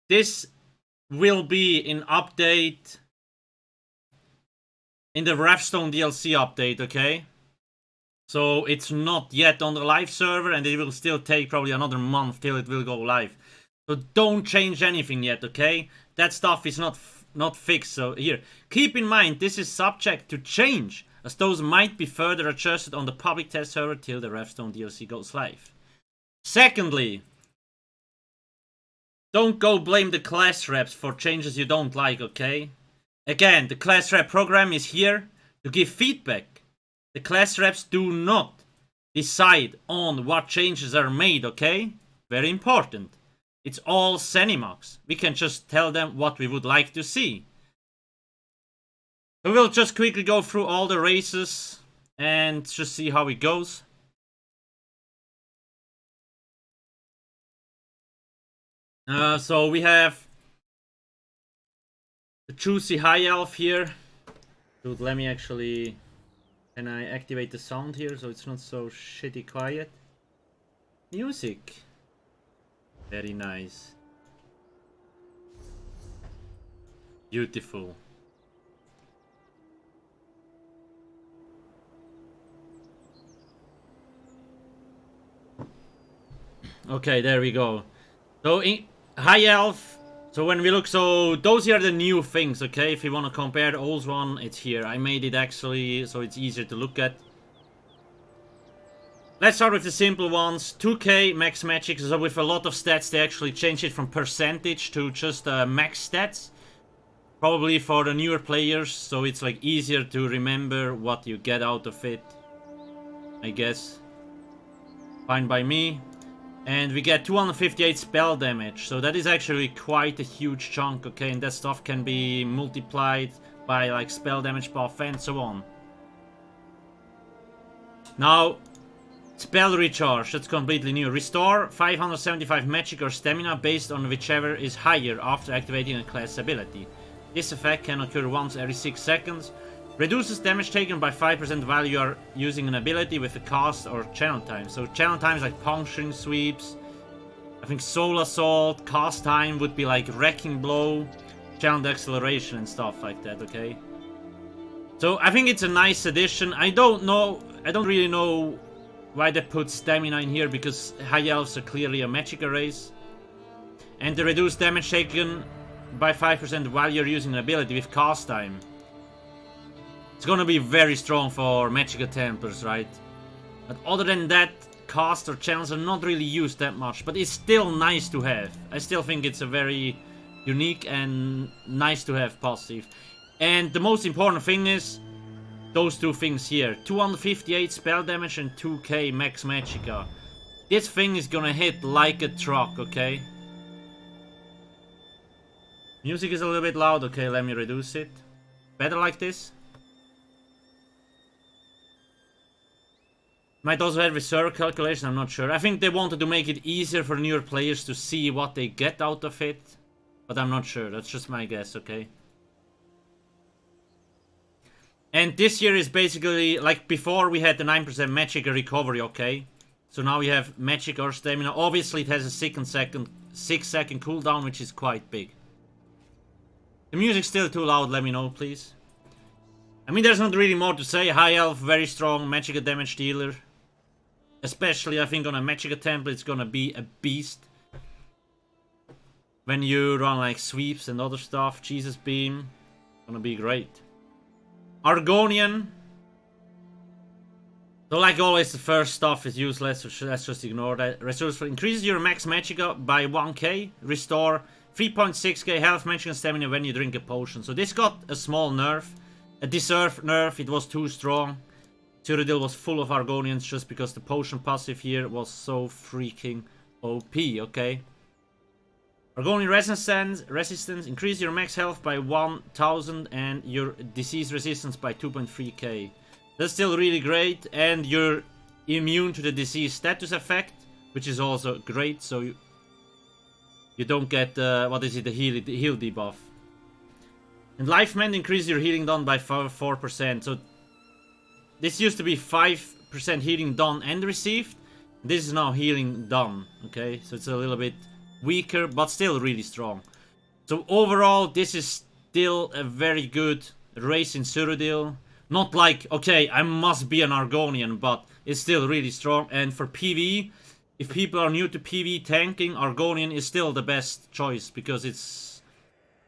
This will be in update in the Wrathstone DLC update, okay? So it's not yet on the live server, and it will still take probably another month till it will go live. So don't change anything yet, okay? That stuff is not fixed. So here, keep in mind this is subject to change, as those might be further adjusted on the public test server till the Wrathstone DLC goes live. Secondly, don't go blame the class reps for changes you don't like, okay? Again, the class rep program is here to give feedback. The class reps do not decide on what changes are made, okay? Very important. It's all Zenimax. We can just tell them what we would like to see. So we'll just quickly go through all the races and just see how it goes. So we have the Juicy High Elf here. Dude, let me actually... Can I activate the sound here so it's not so shitty quiet? Music. Very nice. Beautiful. Okay, there we go. So in High Elf. So when we look, so those here are the new things, okay? If you want to compare the old one, it's here. I made it actually so it's easier to look at. Let's start with the simple ones. 2k max magic. So with a lot of stats, they actually changed it from percentage to just max stats. Probably for the newer players, so it's like easier to remember what you get out of it, I guess. Fine by me. And we get 258 spell damage, so that is actually quite a huge chunk, okay? And that stuff can be multiplied by like spell damage buff and so on. Now, spell recharge, that's completely new. Restore 575 magic or stamina based on whichever is higher after activating a class ability. This effect can occur once every 6 seconds. Reduces damage taken by 5% while you are using an ability with a cast or channel time. So channel time is like puncturing sweeps. I think soul assault, cast time would be like wrecking blow, channel acceleration and stuff like that, okay? So I think it's a nice addition. I don't really know why they put stamina in here, because high elves are clearly a magica race. And the reduced damage taken by 5% while you're using an ability with cast time. It's gonna be very strong for Magica Templars, right? But other than that, cast or channels are not really used that much, but it's still nice to have. I still think it's a very unique and nice to have passive. And the most important thing is those two things here. 258 spell damage and 2k max Magica. This thing is gonna hit like a truck, okay? Music is a little bit loud, okay, let me reduce it. Better like this? Might also have reserve calculation, I'm not sure. I think they wanted to make it easier for newer players to see what they get out of it. But I'm not sure, that's just my guess, okay? And this year is basically, like before we had the 9% magic recovery, okay? So now we have magic or stamina. Obviously it has a 6 second cooldown, which is quite big. The music's still too loud, let me know, please. I mean, there's not really more to say. High Elf, very strong magic damage dealer. Especially, I think, on a Magica template, it's gonna be a beast. When you run, like, sweeps and other stuff, Jesus Beam, gonna be great. Argonian. So, like always, the first stuff is useless, so let's just ignore that. Resourceful increases your max Magica by 1k. Restore 3.6k health, magic and stamina when you drink a potion. So this got a small nerf. A deserved nerf, it was too strong. Cyrodiil was full of Argonians just because the potion passive here was so freaking OP, okay? Argonian resistance, increase your max health by 1000 and your disease resistance by 2.3k. That's still really great, and you're immune to the disease status effect, which is also great, so you don't get, what is it, the heal debuff. And Life Mend increases your healing done by 4%, so this used to be 5% healing done and received. This is now healing done, okay? So it's a little bit weaker, but still really strong. So overall, this is still a very good race in Cyrodiil. Not like, okay, I must be an Argonian, but it's still really strong. And for PvE, if people are new to PvE tanking, Argonian is still the best choice, because it's...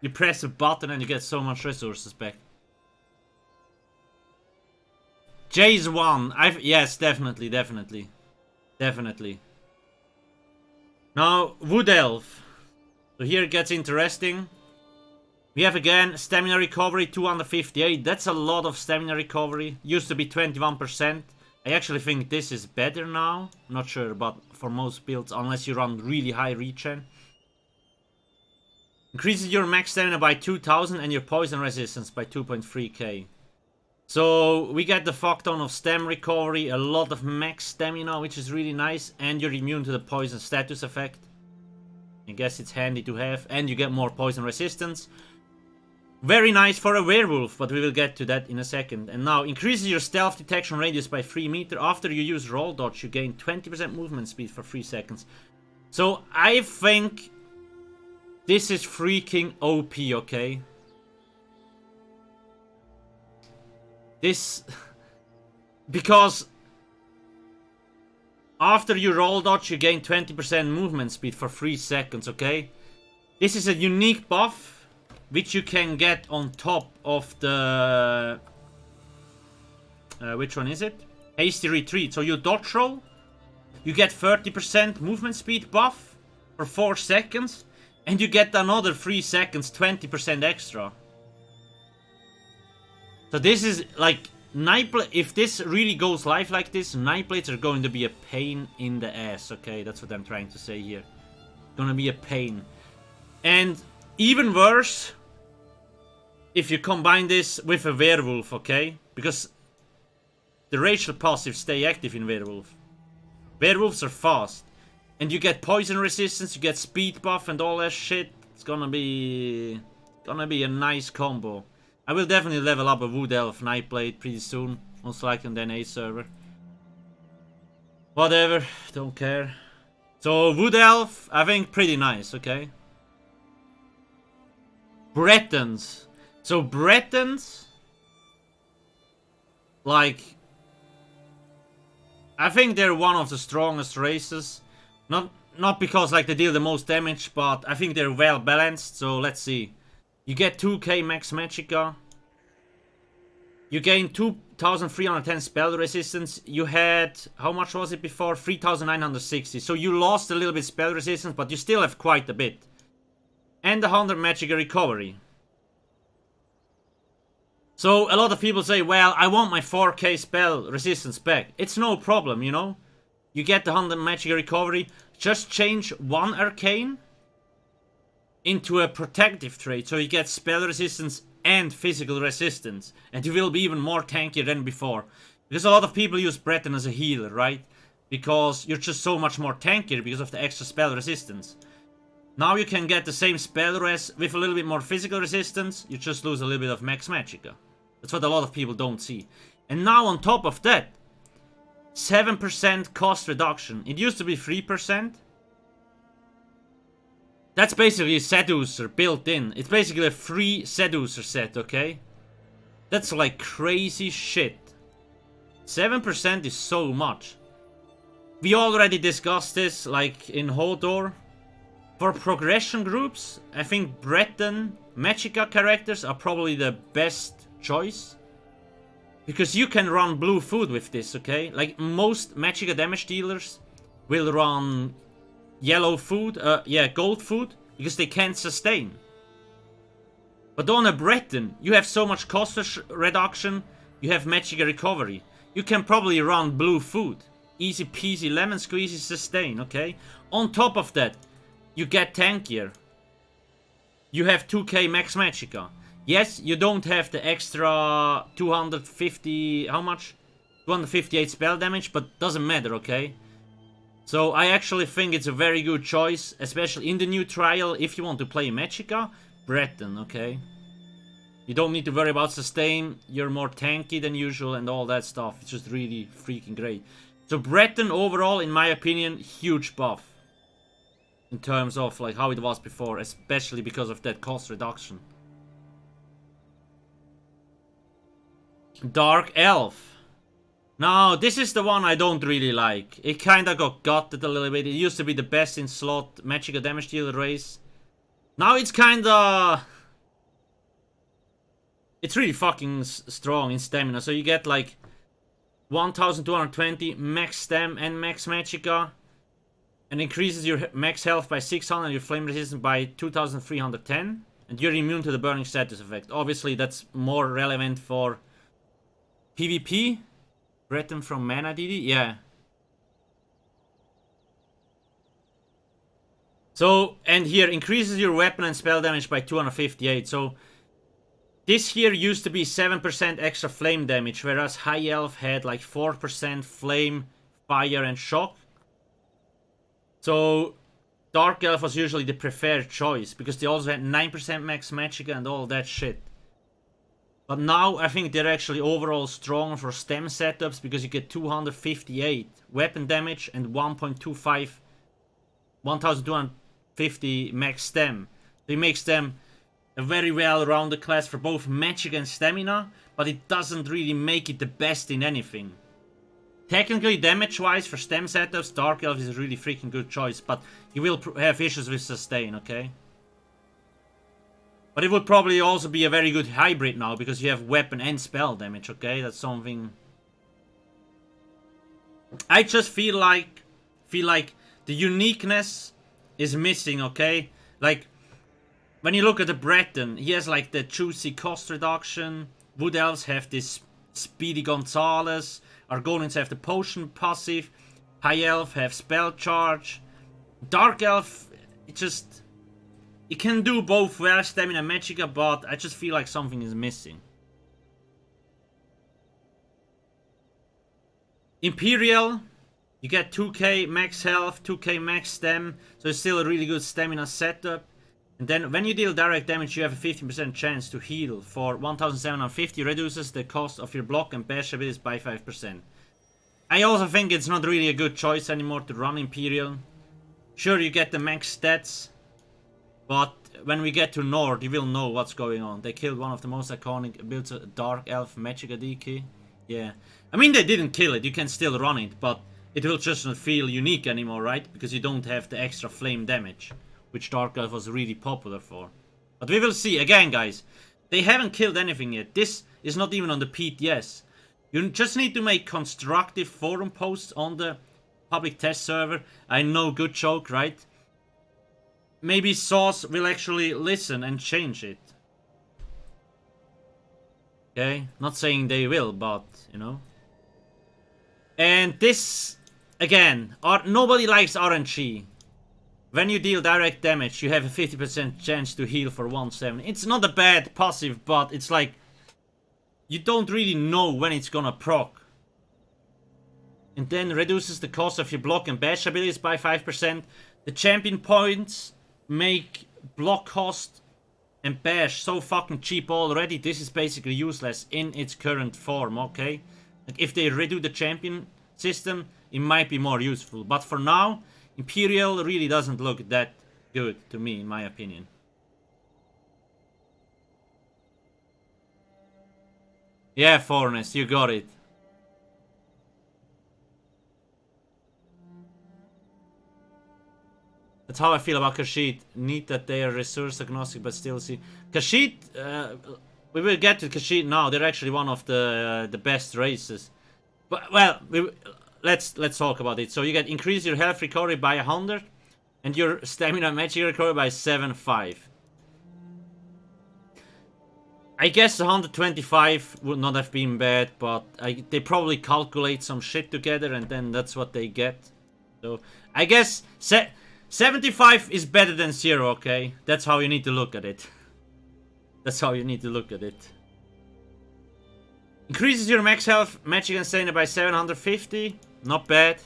you press a button and you get so much resources back. Jay's one. Yes, definitely. Now, Wood Elf. So here it gets interesting. We have again stamina recovery 258. That's a lot of stamina recovery. Used to be 21%. I actually think this is better now. Not sure, but for most builds, unless you run really high regen. Increases your max stamina by 2000 and your poison resistance by 2.3k. So we get the fuck ton of stam recovery, a lot of max stamina, which is really nice, and you're immune to the poison status effect. I guess it's handy to have, and you get more poison resistance. Very nice for a werewolf, but we will get to that in a second. And now, increases your stealth detection radius by 3 meters. After you use roll dodge, you gain 20% movement speed for 3 seconds. So I think this is freaking OP, okay? This... because... after you roll dodge, you gain 20% movement speed for 3 seconds, okay? This is a unique buff, which you can get on top of the... which one is it? Hasty Retreat. So you dodge roll, you get 30% movement speed buff for 4 seconds, and you get another 3 seconds, 20% extra. So this is like... if this really goes live like this, Nightblades are going to be a pain in the ass, okay? That's what I'm trying to say here. Gonna be a pain. And even worse, if you combine this with a werewolf, okay? Because the racial passives stay active in werewolf. Werewolves are fast. And you get poison resistance, you get speed buff and all that shit. It's gonna be a nice combo. I will definitely level up a Wood Elf Nightblade pretty soon. Most likely on the NA server. Whatever, don't care. So Wood Elf, I think pretty nice, okay? Bretons. So Bretons, like, I think they're one of the strongest races. Not because like they deal the most damage, but I think they're well balanced. So let's see. You get 2k max magicka. You gain 2310 spell resistance. You had, how much was it before? 3960. So you lost a little bit spell resistance, but you still have quite a bit. And 100 magicka recovery. So a lot of people say, well, I want my 4k spell resistance back. It's no problem, you know. You get the 100 magicka recovery. Just change one arcane into a protective trait, so you get spell resistance and physical resistance, and you will be even more tankier than before. Because a lot of people use Breton as a healer, right? Because you're just so much more tankier because of the extra spell resistance. Now you can get the same spell res with a little bit more physical resistance, you just lose a little bit of max magicka. That's what a lot of people don't see. And now on top of that, 7% cost reduction. It used to be 3%. That's basically a seducer built in. It's basically a free seducer set, okay? That's like crazy shit. 7% is so much. We already discussed this, like in Hodor. For progression groups, I think Breton magicka characters are probably the best choice. Because you can run blue food with this, okay? Like most magicka damage dealers will run yellow food, gold food, because they can't sustain. But on a Breton, you have so much cost reduction, you have magicka recovery. You can probably run blue food. Easy peasy lemon squeezy sustain, okay? On top of that, you get tankier. You have 2k max magicka. Yes, you don't have the extra 250, how much? 258 spell damage, but doesn't matter, okay? So I actually think it's a very good choice, especially in the new trial, if you want to play magicka, Breton, okay? You don't need to worry about sustain, you're more tanky than usual and all that stuff. It's just really freaking great. So Breton overall, in my opinion, huge buff. in terms of like how it was before, especially because of that cost reduction. Dark Elf. Now, this is the one I don't really like. It kinda got gutted a little bit. It used to be the best in slot magical damage dealer race. Now it's kinda... It's really fucking strong in stamina. So you get like 1220 max stam and max magicka. And increases your max health by 600 and your flame resistance by 2310. And you're immune to the burning status effect. Obviously that's more relevant for PvP. Breton from Mana DD? Yeah. So, and here increases your weapon and spell damage by 258. So, this here used to be 7% extra flame damage, whereas High Elf had like 4% flame, fire, and shock. So, Dark Elf was usually the preferred choice because they also had 9% max magicka and all that shit. But now I think they're actually overall stronger for stem setups because you get 258 weapon damage and 1250 max stem. So it makes them a very well-rounded class for both magic and stamina, but it doesn't really make it the best in anything. Technically, damage-wise, for stem setups, Dark Elf is a really freaking good choice, but you will have issues with sustain, okay? But it would probably also be a very good hybrid now, because you have weapon and spell damage, okay? That's something... I just feel like the uniqueness is missing, okay? Like, when you look at the Breton, he has like the juicy cost reduction. Wood Elves have this Speedy Gonzalez. Argonians have the potion passive. High Elf have spell charge. Dark Elf, it can do both well, stamina and magicka, but I just feel like something is missing. Imperial, you get 2k max health, 2k max stem, so it's still a really good stamina setup. And then when you deal direct damage, you have a 15% chance to heal for 1750, reduces the cost of your block and bash abilities by 5%. I also think it's not really a good choice anymore to run Imperial. Sure, you get the max stats, but when we get to Nord, you will know what's going on. They killed one of the most iconic builds, Dark Elf Magicka DK. Yeah. I mean, they didn't kill it, you can still run it, but it will just not feel unique anymore, right? Because you don't have the extra flame damage, which Dark Elf was really popular for. But we will see. Again, guys, they haven't killed anything yet. This is not even on the PTS. You just need to make constructive forum posts on the public test server. I know, good joke, right? Maybe Sauce will actually listen and change it. Okay? Not saying they will, but, you know. And this, again, nobody likes RNG. When you deal direct damage, you have a 50% chance to heal for 170. It's not a bad passive, but it's like, you don't really know when it's gonna proc. And then reduces the cost of your block and bash abilities by 5%. The champion points make block cost and bash so fucking cheap already. This is basically useless in its current form, okay? Like if they redo the champion system, it might be more useful. But for now, Imperial really doesn't look that good to me, in my opinion. Yeah, Forness, you got it. That's how I feel about Khajiit. Neat that they are resource agnostic, but still see... Khajiit, we will get to Khajiit now. They're actually one of the best races. But, well, let's talk about it. So you get increase your health recovery by 100 and your stamina magic recovery by 7.5. I guess 125 would not have been bad, but they probably calculate some shit together and then that's what they get. So I guess 75 is better than 0, okay? That's how you need to look at it. That's how you need to look at it. Increases your max health, magic and stamina by 750. Not bad.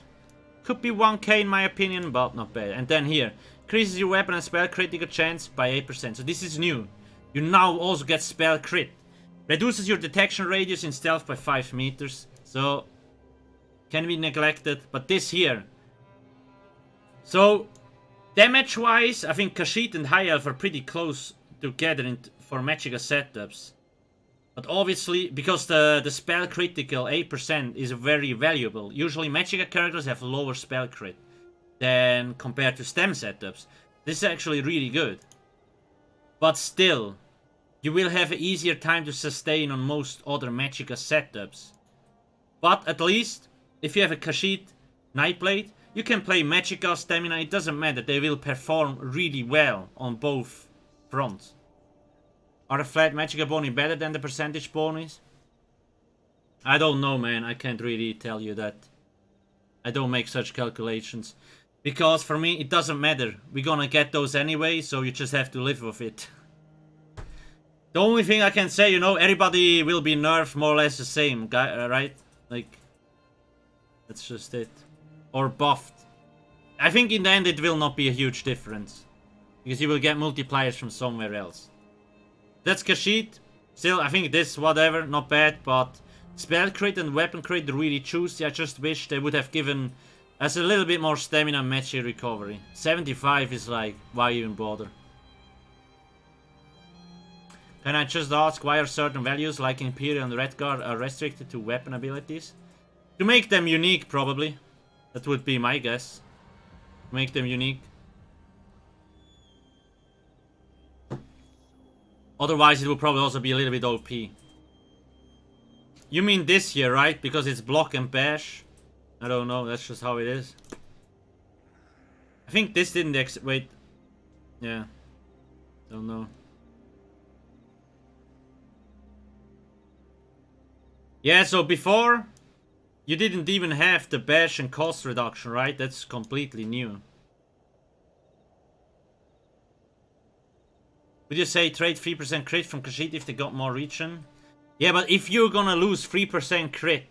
Could be 1k in my opinion, but not bad. And then here, increases your weapon and spell critical chance by 8%. So this is new. You now also get spell crit. Reduces your detection radius in stealth by 5 meters. So, can be neglected. But this here. So, Damage-wise, I think Khajiit and High Elf are pretty close together for Magicka setups. But obviously, because the spell critical 8% is very valuable. Usually Magicka characters have lower spell crit than compared to stem setups. This is actually really good. But still, you will have an easier time to sustain on most other Magicka setups. But at least, if you have a Khajiit Nightblade, you can play Magicka, Stamina, it doesn't matter. They will perform really well on both fronts. Are the flat Magicka bonus better than the percentage bonus? I don't know, man. I can't really tell you that. I don't make such calculations. Because for me, it doesn't matter. We're gonna get those anyway, so you just have to live with it. The only thing I can say, you know, everybody will be nerfed more or less the same, right? Like, that's just it. Or buffed. I think in the end it will not be a huge difference. Because you will get multipliers from somewhere else. That's Khajiit. Still, I think this, whatever, not bad, but spell crit and weapon crit really juicy. I just wish they would have given us a little bit more stamina and magic recovery. 75 is like, why even bother? Can I just ask why are certain values like Imperial and Redguard are restricted to weapon abilities? To make them unique, probably. That would be my guess. Make them unique. Otherwise it will probably also be a little bit OP. You mean this here, right? Because it's block and bash? I don't know, that's just how it is. I think this didn't wait. Yeah. Don't know. Yeah, so before you didn't even have the bash and cost reduction, right? That's completely new. Would you say trade 3% crit from Khajiit if they got more regen? Yeah, but if you're gonna lose 3% crit,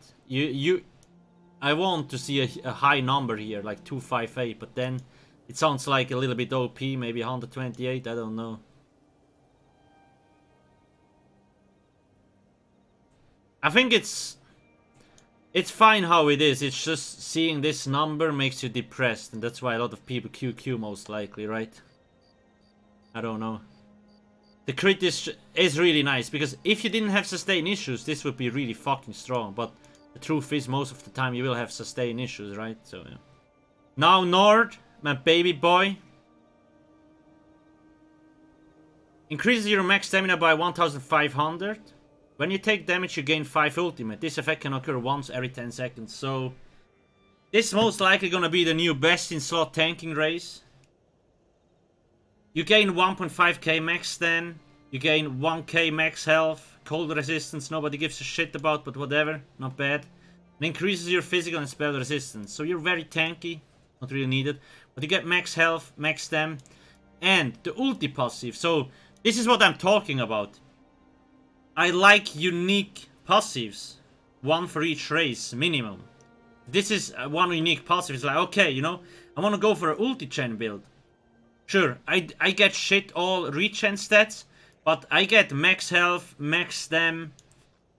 I want to see a high number here, like 258, but then it sounds like a little bit OP, maybe 128, I don't know. I think it's fine how it is, it's just seeing this number makes you depressed, and that's why a lot of people QQ most likely, right? I don't know. The crit is really nice, because if you didn't have sustain issues, this would be really fucking strong, but the truth is, most of the time you will have sustain issues, right? So, yeah. Now, Nord, my baby boy. Increases your max stamina by 1500. When you take damage, you gain 5 ultimate. This effect can occur once every 10 seconds, so this is most likely gonna be the new best in slot tanking race. You gain 1.5k max stam, you gain 1k max health, cold resistance, nobody gives a shit about, but whatever, not bad. And increases your physical and spell resistance, so you're very tanky, not really needed. But you get max health, max stam, and the ulti passive. So this is what I'm talking about. I like unique passives, one for each race, minimum. This is one unique passive, it's like, okay, you know, I want to go for an ulti chain build. Sure, I get shit all regen stats, but I get max health, max stam.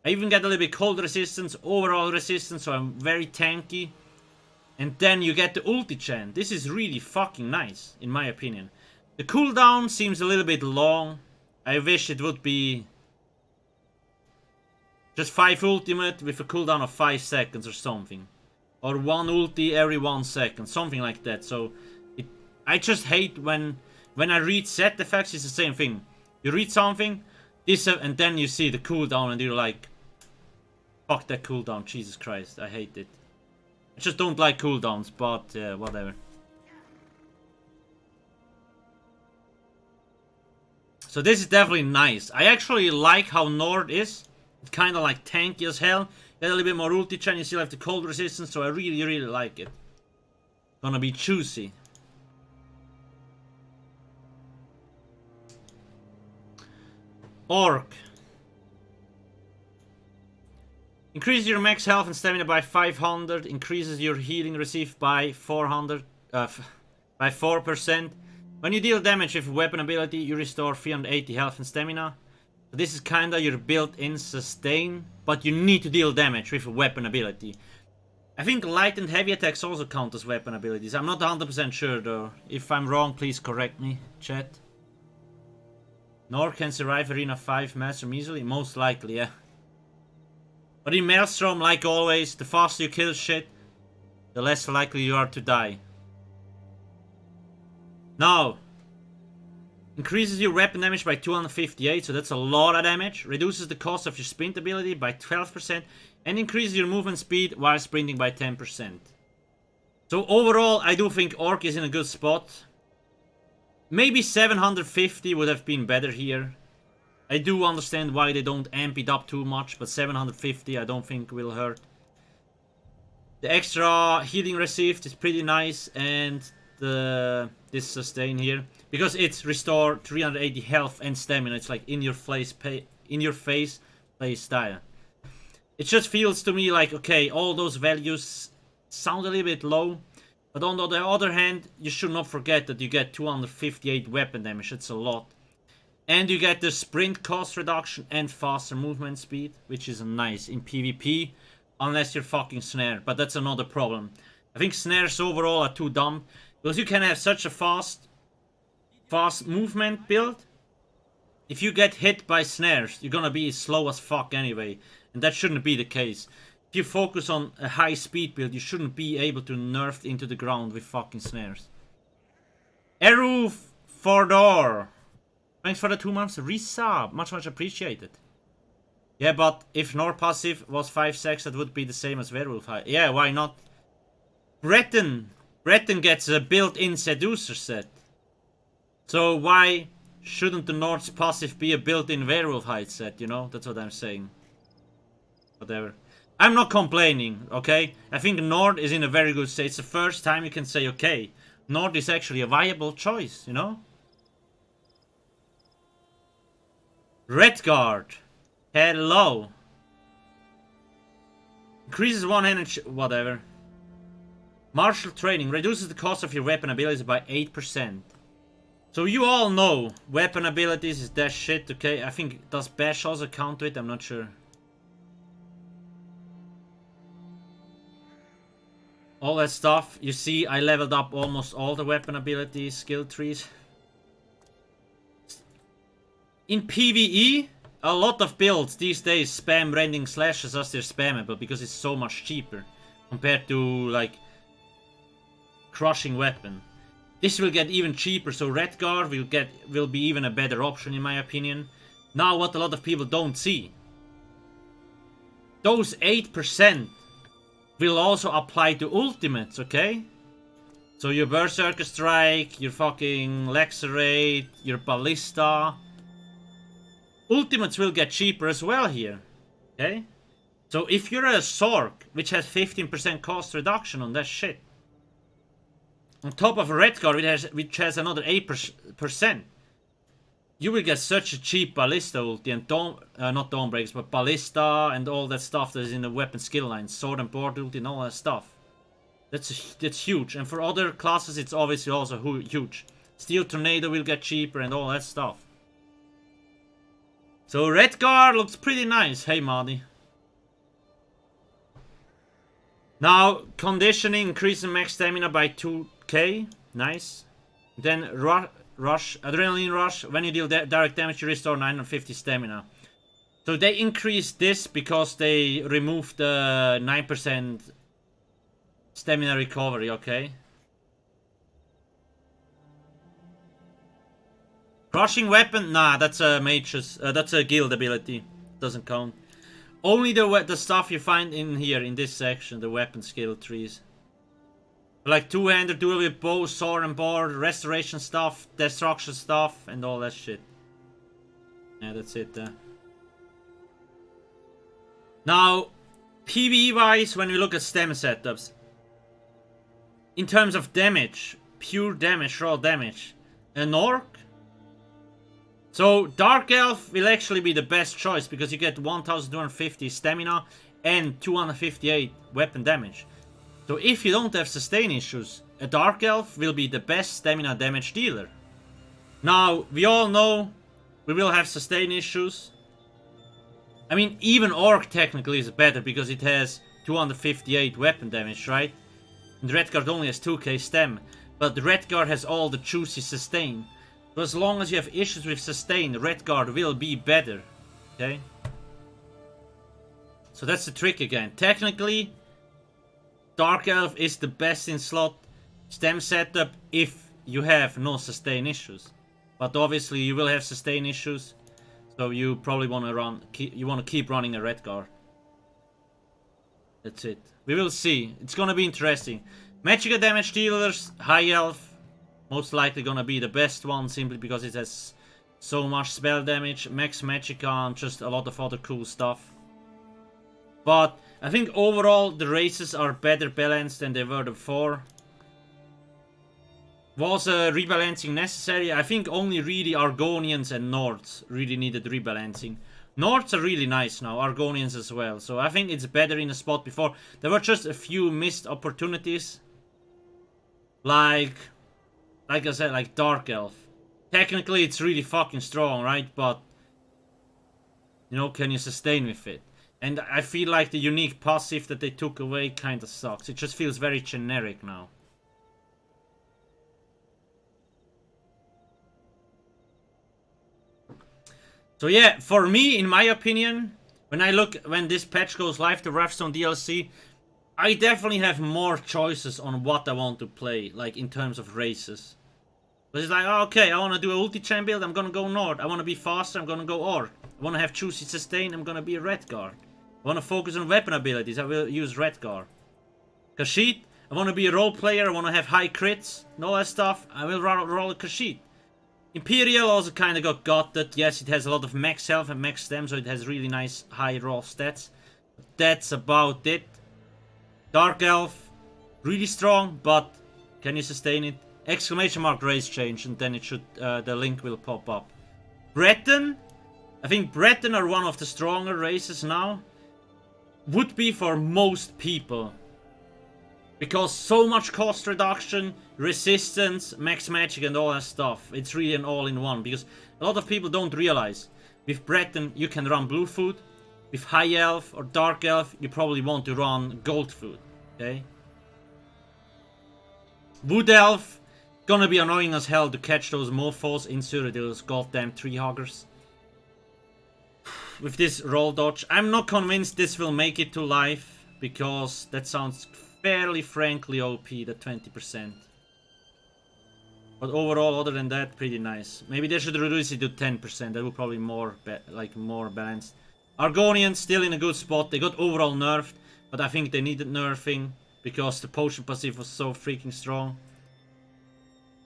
I even get a little bit cold resistance, overall resistance, so I'm very tanky. And then you get the ulti chain. This is really fucking nice, in my opinion. The cooldown seems a little bit long. I wish it would be just 5 ultimate with a cooldown of 5 seconds or something. Or 1 ulti every 1 second, something like that. So I just hate when I read set effects, it's the same thing. You read something, this and then you see the cooldown and you're like, fuck that cooldown, Jesus Christ, I hate it. I just don't like cooldowns, but whatever. So this is definitely nice. I actually like how Nord is. It's kind of like tanky as hell. Get a little bit more ulti chain, you still have the cold resistance, so I really like it. Gonna be juicy. Orc. Increases your max health and stamina by 500. Increases your healing received by 400. By 4%. When you deal damage with weapon ability, you restore 380 health and stamina. So this is kinda your built-in sustain, but you need to deal damage with a weapon ability. I think light and heavy attacks also count as weapon abilities. I'm not 100% sure though. If I'm wrong, please correct me, chat. Nor can survive Arena 5 Maelstrom easily? Most likely, yeah. But in Maelstrom, like always, the faster you kill shit, the less likely you are to die. Now, increases your weapon damage by 258, so that's a lot of damage. Reduces the cost of your sprint ability by 12%. And increases your movement speed while sprinting by 10%. So overall, I do think Orc is in a good spot. Maybe 750 would have been better here. I do understand why they don't amp it up too much, but 750 I don't think will hurt. The extra healing received is pretty nice, and this sustain here, because it's restore 380 health and stamina. It's like in your face play style. It just feels to me like, okay, all those values sound a little bit low, but on the other hand, you should not forget that you get 258 weapon damage. That's a lot. And you get the sprint cost reduction and faster movement speed, which is nice in PvP, unless you're fucking Snare, but that's another problem. I think Snares overall are too dumb, because you can have such a fast movement build. If you get hit by Snares, you're gonna be slow as fuck anyway, and that shouldn't be the case. If you focus on a high speed build, you shouldn't be able to nerf into the ground with fucking Snares. Eru Fordor, thanks for the 2 months resub, much appreciated. Yeah, but if Nor passive was 5 seconds, that would be the same as Werewolf High. Yeah, why not? Breton gets a built-in Seducer set. So why shouldn't the Nord's passive be a built-in Werewolf Hide set, you know? That's what I'm saying. Whatever. I'm not complaining, okay? I think Nord is in a very good state. It's the first time you can say, okay, Nord is actually a viable choice, you know? Redguard. Hello. Increases one energy... whatever. Martial training. Reduces the cost of your weapon abilities by 8%. So you all know weapon abilities is that shit, okay? I think, does Bash also count to it? I'm not sure. All that stuff. You see, I leveled up almost all the weapon abilities, skill trees. In PvE, a lot of builds these days spam rending slashes as they're spammable because it's so much cheaper compared to, like, crushing weapon. This will get even cheaper, so Redguard will be even a better option in my opinion. Now what a lot of people don't see. Those 8% will also apply to ultimates, okay? So your Berserker Strike, your fucking Lacerate, your Ballista. Ultimates will get cheaper as well here, okay? So if you're a Sorc, which has 15% cost reduction on that shit, on top of a Redguard, which has another 8%, you will get such a cheap Ballista ulti and not Dawnbreakers, but Ballista and all that stuff that is in the weapon skill line, Sword and Board ulti and all that stuff. That's huge, and for other classes it's obviously also huge. Steel Tornado will get cheaper and all that stuff. So Redguard looks pretty nice, hey Marty. Now, conditioning increases max stamina by 2k, nice. Then Adrenaline Rush, when you deal direct damage you restore 950 stamina. So they increased this because they removed the 9% stamina recovery, okay? Crushing Weapon, nah, that's a mage's, that's a guild ability, doesn't count. Only the stuff you find in here, in this section, the weapon skill trees. Like two-hander, duel with bow, sword and board, restoration stuff, destruction stuff, and all that shit. Yeah, that's it. Now, PvE-wise, when we look at stem setups, in terms of damage, pure damage, raw damage, an orc. So Dark Elf will actually be the best choice because you get 1250 stamina and 258 weapon damage. So if you don't have sustain issues, a Dark Elf will be the best stamina damage dealer. Now, we all know we will have sustain issues. I mean, even Orc technically is better because it has 258 weapon damage, right? And Redguard only has 2k stem. But Redguard has all the juicy sustain. So as long as you have issues with sustain, Redguard will be better. Okay? So that's the trick again. Technically, Dark Elf is the best in slot stem setup if you have no sustain issues. But obviously you will have sustain issues. So you probably want to keep running a Redguard. That's it. We will see. It's gonna be interesting. Magicka damage dealers, High Elf, most likely gonna be the best one simply because it has so much spell damage, max Magicka, and just a lot of other cool stuff. But I think overall the races are better balanced than they were before. Was rebalancing necessary? I think only really Argonians and Nords really needed rebalancing. Nords are really nice now, Argonians as well. So I think it's better in the spot before. There were just a few missed opportunities. Like I said, like Dark Elf. Technically it's really fucking strong, right? But, you know, can you sustain with it? And I feel like the unique passive that they took away kinda sucks. It just feels very generic now. So yeah, for me, in my opinion, when this patch goes live, the Wrathstone DLC, I definitely have more choices on what I want to play, like in terms of races. But it's like, oh, okay, I want to do a ulti-champ build, I'm gonna go Nord. I want to be faster, I'm gonna go Orc. I want to have juicy sustain, I'm gonna be a Redguard. I want to focus on weapon abilities, I will use Redguard. Khajiit, I want to be a role player, I want to have high crits and all that stuff, I will roll a Khajiit. Imperial also kind of got gutted. Yes, it has a lot of max health and max stem, so it has really nice high raw stats. But that's about it. Dark Elf, really strong, but can you sustain it? Exclamation mark race change, and then it should the link will pop up. Breton, I think Breton are one of the stronger races now. Would be for most people. Because so much cost reduction, resistance, max magic and all that stuff. It's really an all-in-one. Because a lot of people don't realize. With Breton you can run blue food. With High Elf or Dark Elf you probably want to run gold food. Okay? Wood Elf, gonna be annoying as hell to catch those mofos inside those goddamn tree hoggers. With this roll dodge. I'm not convinced this will make it to life. Because that sounds fairly frankly OP, the 20%. But overall, other than that, pretty nice. Maybe they should reduce it to 10%. That would probably more balanced. Argonian still in a good spot. They got overall nerfed, but I think they needed nerfing because the potion passive was so freaking strong.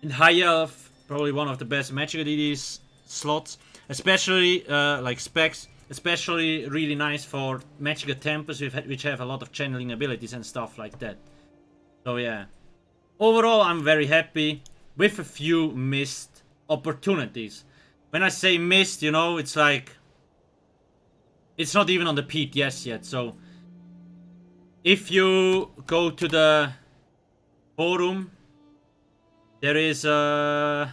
And High Elf, probably one of the best Magicka DDs slots, especially like specs. Especially really nice for Magicka Tempers, which have a lot of channeling abilities and stuff like that. So yeah. Overall, I'm very happy with a few missed opportunities. When I say missed, you know, it's like... It's not even on the PTS yet, so... If you go to the forum, there is a...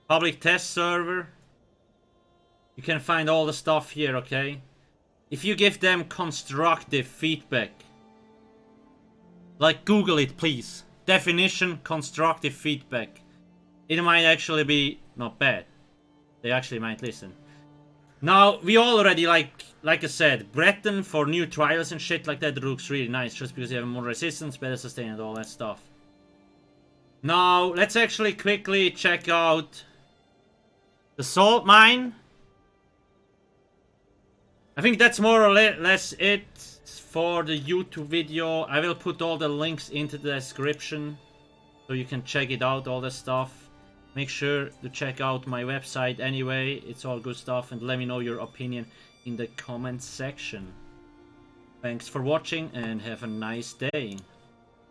public test server. You can find all the stuff here, okay? If you give them constructive feedback, like Google it please. Definition constructive feedback. It might actually be not bad. They actually might listen. Now, we already like I said, Breton for new trials and shit like that looks really nice just because you have more resistance, better sustain and all that stuff. Now, let's actually quickly check out the salt mine. I think that's more or less it for the YouTube video. I will put all the links into the description so you can check it out, all the stuff. Make sure to check out my website anyway. It's all good stuff, and let me know your opinion in the comment section. Thanks for watching and have a nice day.